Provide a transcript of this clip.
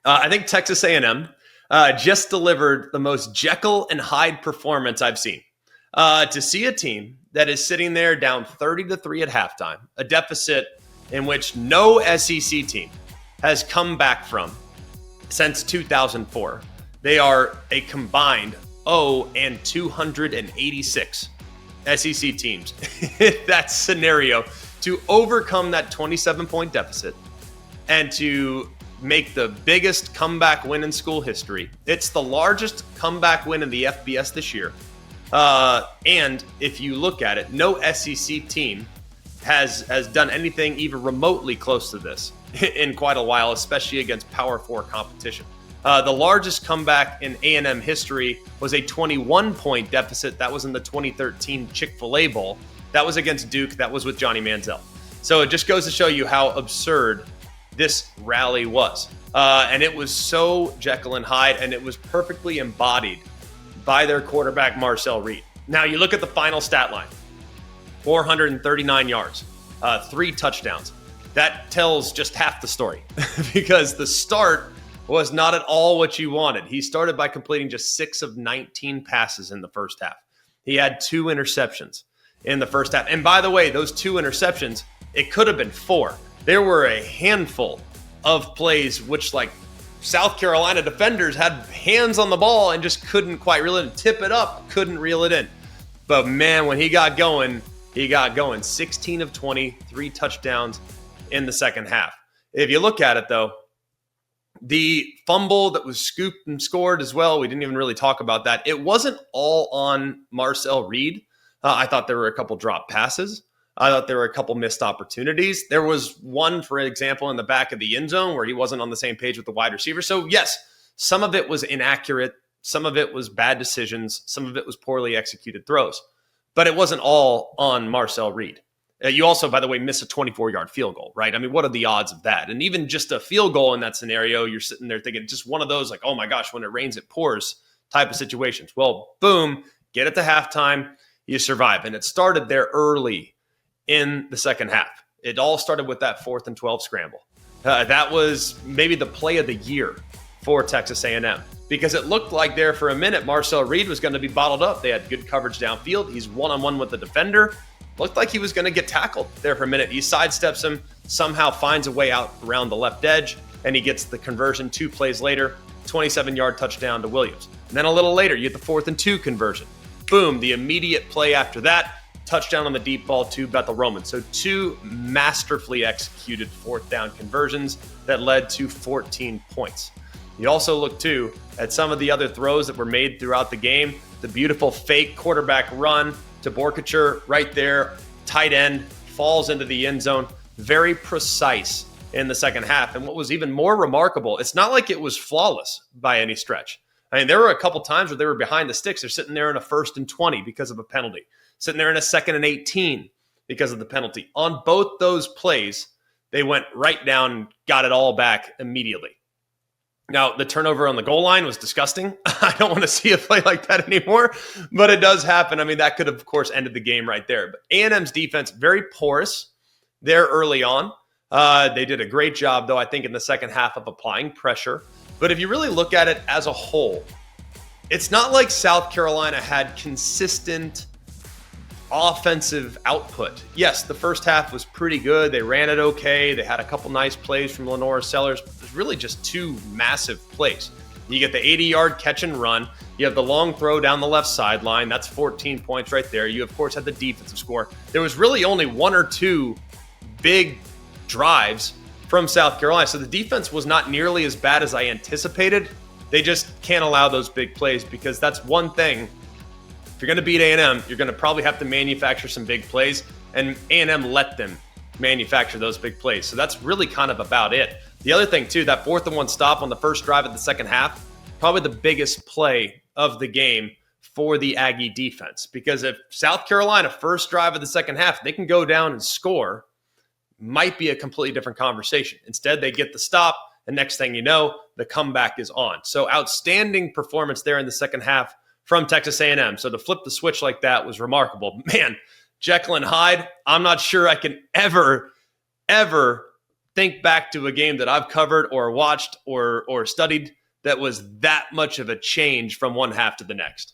I think Texas A&M just delivered the most Jekyll and Hyde performance I've seen. To see a team that is sitting there down 30-3 at halftime, a deficit in which no SEC team has come back from since 2004. They are a combined 0-286 SEC teams in that scenario to overcome that 27-point deficit and to make the biggest comeback win in school history. It's the largest comeback win in the FBS this year. And if you look at it, no SEC team has done anything even remotely close to this in quite a while, especially against Power 4 competition. The largest comeback in A&M history was a 21-point deficit. That was in the 2013 Chick-fil-A Bowl. That was against Duke. That was with Johnny Manziel. So it just goes to show you how absurd this rally was. And it was so Jekyll and Hyde, and it was perfectly embodied by their quarterback, Marcel Reed. Now, you look at the final stat line, 439 yards, 3 touchdowns. That tells just half the story because the start was not at all what you wanted. He started by completing just 6 of 19 passes in the first half. He had 2 interceptions in the first half. And by the way, those 2 interceptions, it could have been 4. There were a handful of plays which, like, South Carolina defenders had hands on the ball and just couldn't quite reel it in. Tip it up, couldn't reel it in. But man, when he got going, he got going. 16 of 20, 3 touchdowns in the second half. If you look at it, though, the fumble that was scooped and scored as well, we didn't even really talk about that. It wasn't all on Marcel Reed. I thought there were a couple drop passes. I thought there were a couple missed opportunities. There was one, for example, in the back of the end zone where he wasn't on the same page with the wide receiver. So yes, some of it was inaccurate. Some of it was bad decisions. Some of it was poorly executed throws. But it wasn't all on Marcel Reed. You also, by the way, miss a 24-yard field goal, right? I mean, what are the odds of that? And even just a field goal in that scenario, you're sitting there thinking just one of those like, oh my gosh, when it rains, it pours type of situations. Well, boom, get it to halftime, you survive. And it started there early in the second half. It all started with that 4th and 12 scramble. That was maybe the play of the year for Texas A&M because it looked like there for a minute Marcel Reed was going to be bottled up. They had good coverage downfield. He's one-on-one with the defender. Looked like he was going to get tackled there for a minute. He sidesteps him, somehow finds a way out around the left edge, and he gets the conversion 2 plays later, 27-yard touchdown to Williams. And then a little later, you get the 4th and 2 conversion. Boom, the immediate play after that, touchdown on the deep ball to Bethel Roman. So 2 masterfully executed 4th down conversions that led to 14 points. You also look, too, at some of the other throws that were made throughout the game. The beautiful fake quarterback run to Borkature right there, tight end, falls into the end zone. Very precise in the second half. And what was even more remarkable, it's not like it was flawless by any stretch. I mean, there were a couple times where they were behind the sticks. They're sitting there in a 1st and 20 because of a penalty. Sitting there in a 2nd and 18 because of the penalty. On both those plays, they went right down and got it all back immediately. Now, the turnover on the goal line was disgusting. I don't want to see a play like that anymore, but it does happen. I mean, that could have, of course, ended the game right there. But A&M's defense, very porous there early on. They did a great job, though, I think, in the second half of applying pressure. But if you really look at it as a whole, it's not like South Carolina had consistent offensive output. Yes, the first half was pretty good. They ran it okay. They had a couple nice plays from Lenora Sellers. But there's really just 2 massive plays. You get the 80-yard catch and run. You have the long throw down the left sideline. That's 14 points right there. You, of course, had the defensive score. There was really only 1 or 2 big drives from South Carolina. So the defense was not nearly as bad as I anticipated. They just can't allow those big plays because that's one thing. If you're going to beat A&M, you're going to probably have to manufacture some big plays, and A&M let them manufacture those big plays. So that's really kind of about it. The other thing, too, that 4th and 1 stop on the first drive of the second half, probably the biggest play of the game for the Aggie defense. Because if South Carolina, first drive of the second half, they can go down and score, might be a completely different conversation. Instead, they get the stop, and next thing you know, the comeback is on. So outstanding performance there in the second half from Texas A&M. So to flip the switch like that was remarkable. Man, Jekyll and Hyde, I'm not sure I can ever think back to a game that I've covered or watched or studied that was that much of a change from one half to the next.